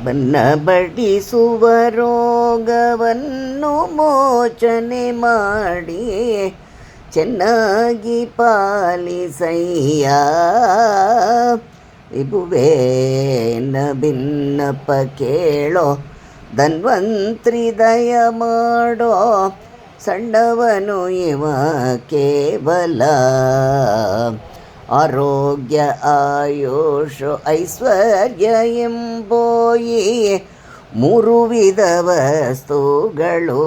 ಬನ್ನ ಬಡಿಸುವ ರೋಗವನ್ನು ಮೋಚನೆ ಮಾಡಿ ಚೆನ್ನಾಗಿ ಪಾಲಿಸಯ್ಯ. ವಿಭುವೇನ ಭಿನ್ನಪ ಕೇಳೋ ಧನ್ವಂತ್ರಿ ದಯ ಮಾಡೋ ಸಣ್ಣವನು ಇವ ಕೇವಲ. ಆರೋಗ್ಯ ಆಯುಷು ಐಶ್ವರ್ಯ ಎಂಬೋಯಿ ಮೂರು ವಿಧ ವಸ್ತುಗಳು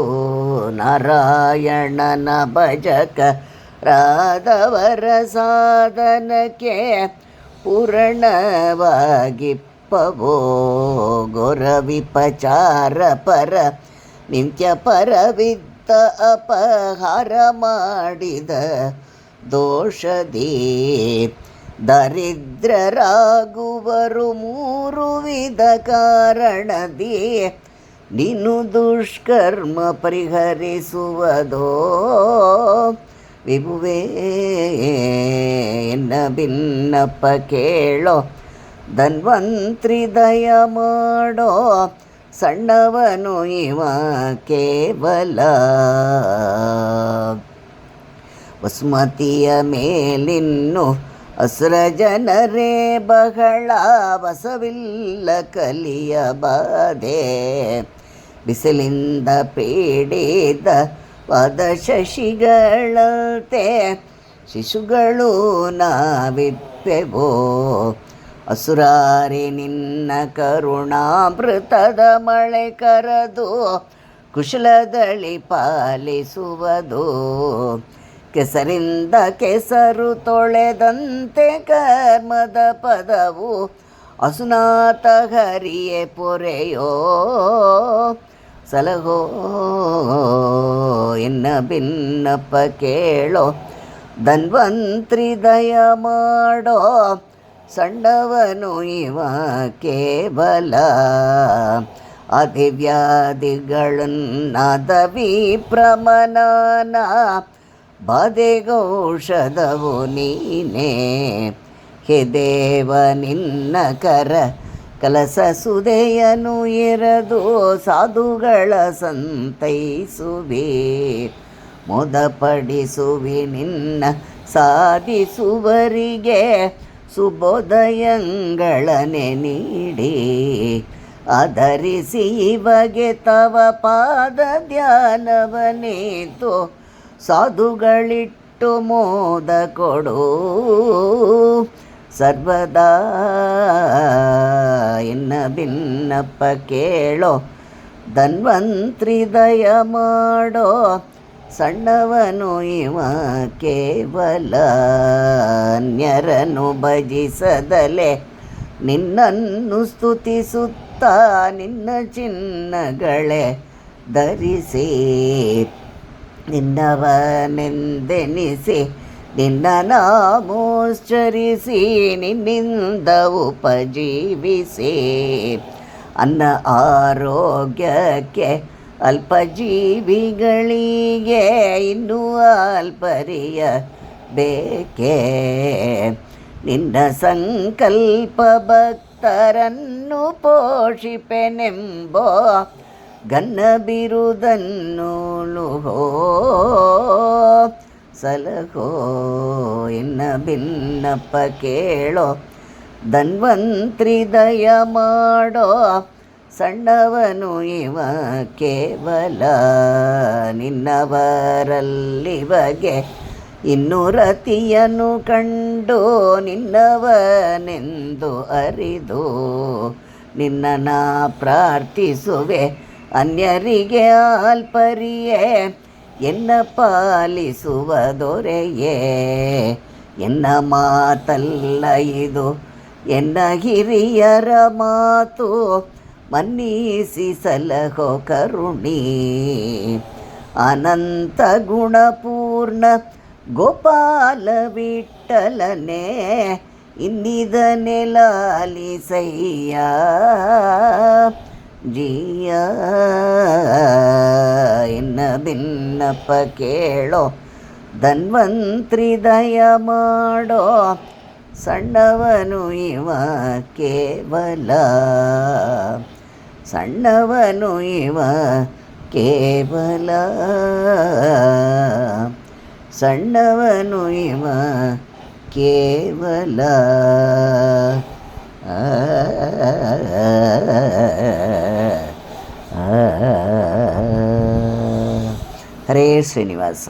ನಾರಾಯಣನ ಭಜಕರಾದವರ ಸಾಧನಕ್ಕೆ ಪೂರ್ಣವಾಗಿಪ್ಪವೋ. ಗೊರವಿಪಚಾರ ಪರ ನಿತ್ಯ ಪರವಿದ್ದ ಅಪಹಾರ ಮಾಡಿದ ದೋಷದಿ ದರಿದ್ರರಾಗುವರು ಮೂರು ವಿಧ ಕಾರಣದಿ ನೀನು ದುಷ್ಕರ್ಮ ಪರಿಹರಿಸುವುದೋ. ವಿಭುವೇ ಎನ್ನ ಭಿನ್ನಪ ಕೇಳೋ ಧನ್ವಂತ್ರಿ ದಯ ಮಾಡೋ ಸಣ್ಣವನು ಇವ ಕೇವಲ. ವಸುಮತಿಯ ಮೇಲಿನ್ನು ಅಸುರ ಜನರೇ ಬಹಳ ಬಸವಿಲ್ಲ ಕಲಿಯ ಬಾಧೆ. ಬಿಸಿಲಿಂದ ಪೀಡಿದ ಪದ ಶಶಿಗಳಂತೆ ಶಿಶುಗಳು ನಾವಿಪ್ಪೆವೋ. ಅಸುರಾರಿ ನಿನ್ನ ಕರುಣಾಮೃತದ ಮಳೆ ಕರೆದು ಕುಶಲದಳಿ ಪಾಲಿಸುವುದು. ಕೆಸರಿಂದ ಕೆಸರು ತೊಳೆದಂತೆ ಕರ್ಮದ ಪದವು ಅಸುನಾಥ ಹರಿಯೇ ಪೊರೆಯೋ. ಸಲಹೋ ಎನ್ನ ಭಿನ್ನಪ ಕೇಳೋ ಧನ್ವಂತ್ರಿ ದಯ ಮಾಡೋ ಸಣ್ಣವನು ಇವ ಕೇವಲ. ಅಧಿವ್ಯಾಧಿಗಳನ್ನಾದ ವಿಪ್ರಮನಾನ ಬಾಧೆಗೌಷಧವು ನೀನೇ. ಹೇ ದೇವ ನಿನ್ನ ಕರ ಕಲಸ ಸುದೆಯನು ಎರೆದು ಸಾಧುಗಳ ಸಂತೈಸುವೆ. ಮೊದಪಡಿಸುವೆ ನಿನ್ನ ಸಾಧಿಸುವರಿಗೆ ಸುಬೋಧಯಂಗಳನೆ ನೀಡಿ. ಆಧರಿಸಿ ಇಮಗೆ ತವ ಪಾದ ಧ್ಯಾನವನೇತು ಸಾಧುಗಳಿಟ್ಟು ಮೋದ ಕೊಡು. ಸರ್ವದಾ ಎನ್ನ ಭಿನ್ನಪ ಕೇಳೋ ಧನ್ವಂತ್ರಿ ದಯ ಮಾಡೋ ಸಣ್ಣವನು ಇವ ಕೇವಲ. ಅನ್ಯರನ್ನು ಭಜಿಸದಲೆ ನಿನ್ನನ್ನು ಸ್ತುತಿಸುತ್ತಾ ನಿನ್ನ ಚಿನ್ನಗಳೇ ಧರಿಸಿ ನಿನ್ನವನೆಂದೆನಿಸಿ ನಿನ್ನ ನಾಮೋಚ್ಚರಿಸಿ ನಿನ್ನಿಂದ ಉಪಜೀವಿಸಿ. ಅನ್ನ ಆರೋಗ್ಯಕ್ಕೆ ಅಲ್ಪಜೀವಿಗಳಿಗೆ ಇನ್ನೂ ಅಲ್ಪರಿಯ ಬೇಕೇ. ನಿನ್ನ ಸಂಕಲ್ಪ ಭಕ್ತರನ್ನು ಪೋಷಿಪೆನೆಂಬೋ ಗನ್ನ ಬಿರುದನ್ನು ಲುಹೋ. ಸಲಹೋ ಎನ್ನ ಭಿನ್ನಪ ಕೇಳೋ ಧನ್ವಂತ್ರಿ ದಯ ಮಾಡೋ ಸಣ್ಣವನು ಇವ ಕೇವಲ. ನಿನ್ನವರಲ್ಲಿವಗೆ ಇನ್ನು ರತಿಯನ್ನು ಕಂಡು ನಿನ್ನವನೆಂದು ಅರಿದು ನಿನ್ನ ಪ್ರಾರ್ಥಿಸುವೆ ಅನ್ಯರಿಗೆ ಅಲ್ಪರಿಯೇ. ಎನ್ನ ಪಾಲಿಸುವ ದೊರೆಯೇ ಎನ್ನ ಮಾತಲ್ಲ ಇದು ಎನ್ನ ಹಿರಿಯರ ಮಾತು ಮನ್ನಿಸಿ ಸಲಹೋ ಕರುಣಿ. ಅನಂತ ಗುಣಪೂರ್ಣ ಗೋಪಾಲ ವಿಠಲನೆ ಇನ್ನಿದನೆ ಲಾಲಿಸಯ್ಯ. ಜಿಯ ಎನ್ನ ಭಿನ್ನಪ ಕೇಳೋ ಧನ್ವಂತ್ರಿ ದಯ ಮಾಡೋ ಸಣ್ಣವನು ಇವ ಕೇವಲ. ಸಣ್ಣವನು ಇವ ಕೇವಲ, ಸಣ್ಣವನು ಇವ ಕೇವಲ. ಹರೇ ಶ್ರೀನಿವಾಸ.